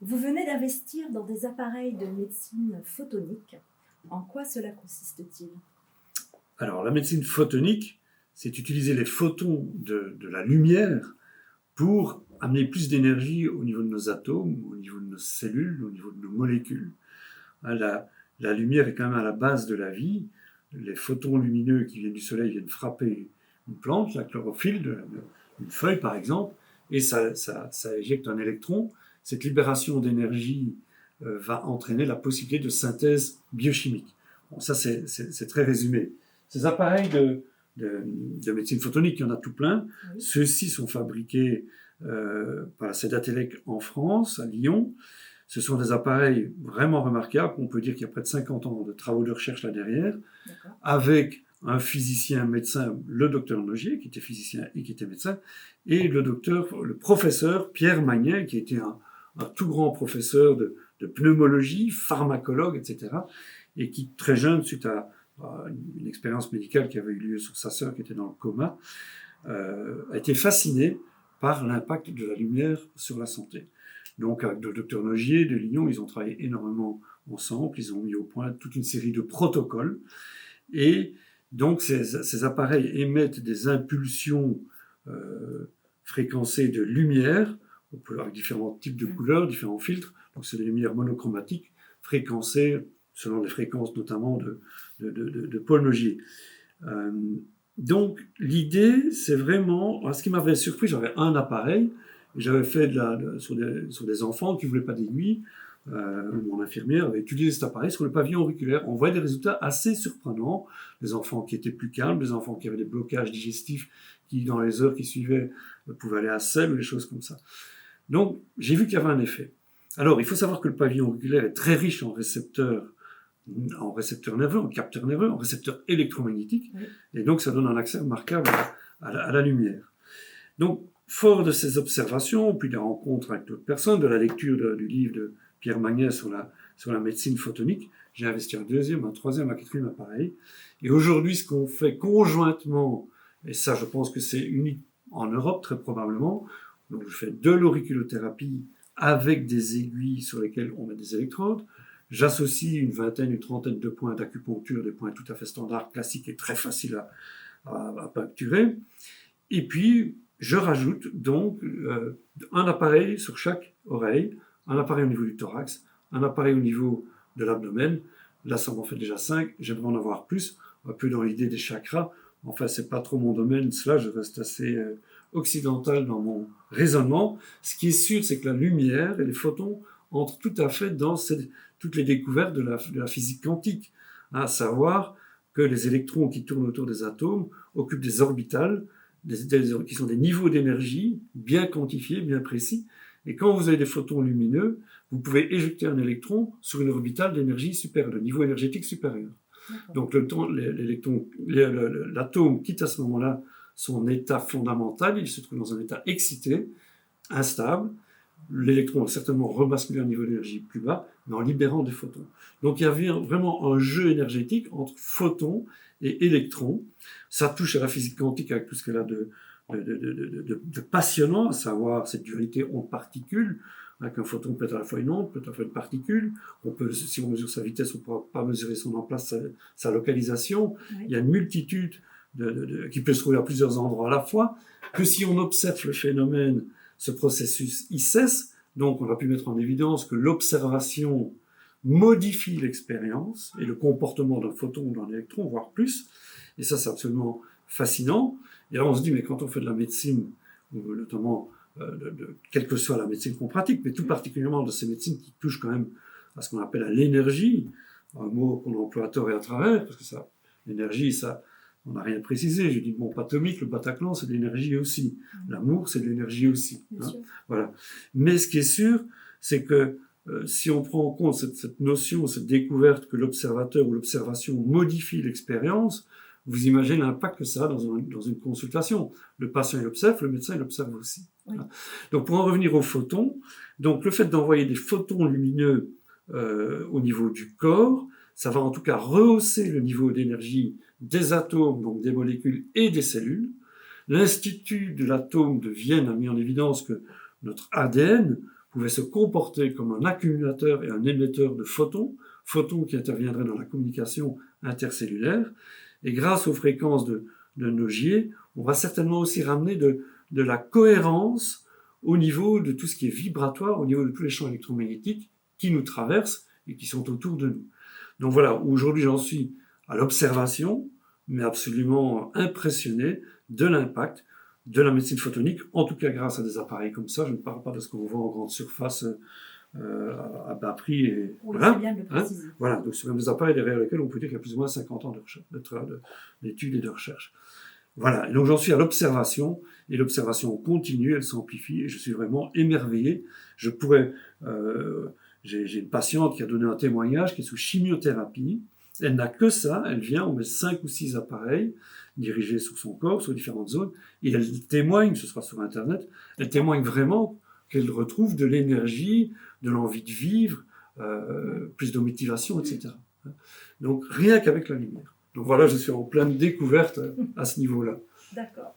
Vous venez d'investir dans des appareils de médecine photonique. En quoi cela consiste-t-il? Alors, la médecine photonique, c'est utiliser les photons de la lumière pour amener plus d'énergie au niveau de nos atomes, au niveau de nos cellules, au niveau de nos molécules. La lumière est quand même à la base de la vie. Les photons lumineux qui viennent du soleil viennent frapper une plante, la chlorophylle, une feuille par exemple, et ça éjecte un électron. Cette libération d'énergie va entraîner la possibilité de synthèse biochimique. Bon, ça, c'est très résumé. Ces appareils de médecine photonique, il y en a tout plein. Oui. Ceux-ci sont fabriqués par la Cedatélec en France, à Lyon. Ce sont des appareils vraiment remarquables. On peut dire qu'il y a près de 50 ans de travaux de recherche là derrière, avec un physicien médecin, le docteur Nogier, qui était physicien et qui était médecin, et le professeur Pierre Magnin, qui était un tout grand professeur de pneumologie, pharmacologue, etc., et qui, très jeune, suite à une expérience médicale qui avait eu lieu sur sa sœur qui était dans le coma, a été fasciné par l'impact de la lumière sur la santé. Donc, avec le docteur Nogier de Lyon, ils ont travaillé énormément ensemble, ils ont mis au point toute une série de protocoles, et donc ces appareils émettent des impulsions fréquencées de lumière, on peut avoir différents types de couleurs, différents filtres, donc c'est des lumières monochromatiques, fréquencées selon les fréquences notamment de Paul Nogier. Donc l'idée, c'est vraiment, ce qui m'avait surpris, j'avais un appareil, et j'avais fait sur des enfants qui ne voulaient pas d'aiguille. Mon infirmière avait utilisé cet appareil sur le pavillon auriculaire. On voyait des résultats assez surprenants. Des enfants qui étaient plus calmes, des enfants qui avaient des blocages digestifs, qui dans les heures qui suivaient pouvaient aller à selle ou des choses comme ça. Donc j'ai vu qu'il y avait un effet. Alors il faut savoir que le pavillon auriculaire est très riche en récepteurs nerveux, en capteurs nerveux, en récepteurs électromagnétiques, oui. Et donc ça donne un accès remarquable à la lumière. Donc, fort de ces observations, puis des rencontres avec d'autres personnes, de la lecture du livre de Pierre Magnin sur la médecine photonique, j'ai investi un deuxième, un troisième, un quatrième appareil. Et aujourd'hui, ce qu'on fait conjointement, et ça je pense que c'est unique en Europe très probablement, donc je fais de l'auriculothérapie avec des aiguilles sur lesquelles on met des électrodes. J'associe une vingtaine, une trentaine de points d'acupuncture, des points tout à fait standards, classiques et très faciles à pacturer. Et puis, je rajoute donc un appareil sur chaque oreille, un appareil au niveau du thorax, un appareil au niveau de l'abdomen. Là, ça m'en fait déjà 5. J'aimerais en avoir plus, un peu dans l'idée des chakras. Enfin, c'est pas trop mon domaine. Cela, je reste assez occidental dans mon raisonnement. Ce qui est sûr, c'est que la lumière et les photons entrent tout à fait dans toutes les découvertes de la physique quantique. À savoir que les électrons qui tournent autour des atomes occupent des orbitales, qui sont des niveaux d'énergie bien quantifiés, bien précis. Et quand vous avez des photons lumineux, vous pouvez éjecter un électron sur une orbitale d'énergie supérieure, de niveau énergétique supérieur. Donc l'atome quitte à ce moment-là son état fondamental, il se trouve dans un état excité, instable. L'électron va certainement rebasculer à un niveau d'énergie plus bas, mais en libérant des photons. Donc il y avait vraiment un jeu énergétique entre photons et électrons. Ça touche à la physique quantique avec tout ce qu'elle a de passionnant, à savoir cette dualité onde-particule, avec un photon peut être à la fois une onde, peut être à la fois une particule. Si on mesure sa vitesse, on ne pourra pas mesurer son emplacement, sa localisation. Oui. Il y a une multitude qui peut se trouver à plusieurs endroits à la fois, que si on observe le phénomène, ce processus, il cesse. Donc, on a pu mettre en évidence que l'observation modifie l'expérience et le comportement d'un photon ou d'un électron, voire plus. Et ça, c'est absolument fascinant. Et là, on se dit, mais quand on fait de la médecine, notamment, quelle que soit la médecine qu'on pratique, mais tout particulièrement de ces médecines qui touchent quand même à ce qu'on appelle à l'énergie, un mot qu'on emploie à tort et à travers, parce que ça, l'énergie, ça, on n'a rien précisé. Je dis, bon, atomique, le Bataclan, c'est de l'énergie aussi. L'amour, c'est de l'énergie aussi. Hein, voilà. Mais ce qui est sûr, c'est que si on prend en compte cette notion, cette découverte que l'observateur ou l'observation modifie l'expérience, vous imaginez l'impact que ça a dans une consultation. Le patient, il observe, le médecin, il observe aussi. Oui. Hein. Donc, pour en revenir aux photons, donc le fait d'envoyer des photons lumineux au niveau du corps, ça va en tout cas rehausser le niveau d'énergie des atomes, donc des molécules et des cellules. L'Institut de l'atome de Vienne a mis en évidence que notre ADN pouvait se comporter comme un accumulateur et un émetteur de photons, photons qui interviendraient dans la communication intercellulaire. Et grâce aux fréquences de Nogier, on va certainement aussi ramener de la cohérence au niveau de tout ce qui est vibratoire, au niveau de tous les champs électromagnétiques qui nous traversent et qui sont autour de nous. Donc voilà, aujourd'hui j'en suis à l'observation, mais absolument impressionné de l'impact de la médecine photonique, en tout cas grâce à des appareils comme ça. Je ne parle pas de ce qu'on voit en grande surface à bas prix. Et, oui, voilà, c'est bien de le préciser. Voilà, donc c'est même des appareils derrière lesquels on peut dire qu'il y a plus ou moins 50 ans d'études et de recherche. Voilà, et donc j'en suis à l'observation, et l'observation continue, elle s'amplifie, et je suis vraiment émerveillé. J'ai une patiente qui a donné un témoignage, qui est sous chimiothérapie. Elle n'a que ça, elle vient, on met 5 ou 6 appareils dirigés sur son corps, sur différentes zones, et elle témoigne, ce sera sur Internet, elle témoigne vraiment qu'elle retrouve de l'énergie, de l'envie de vivre, plus de motivation, etc. Donc rien qu'avec la lumière. Donc voilà, je suis en pleine découverte à ce niveau-là. D'accord.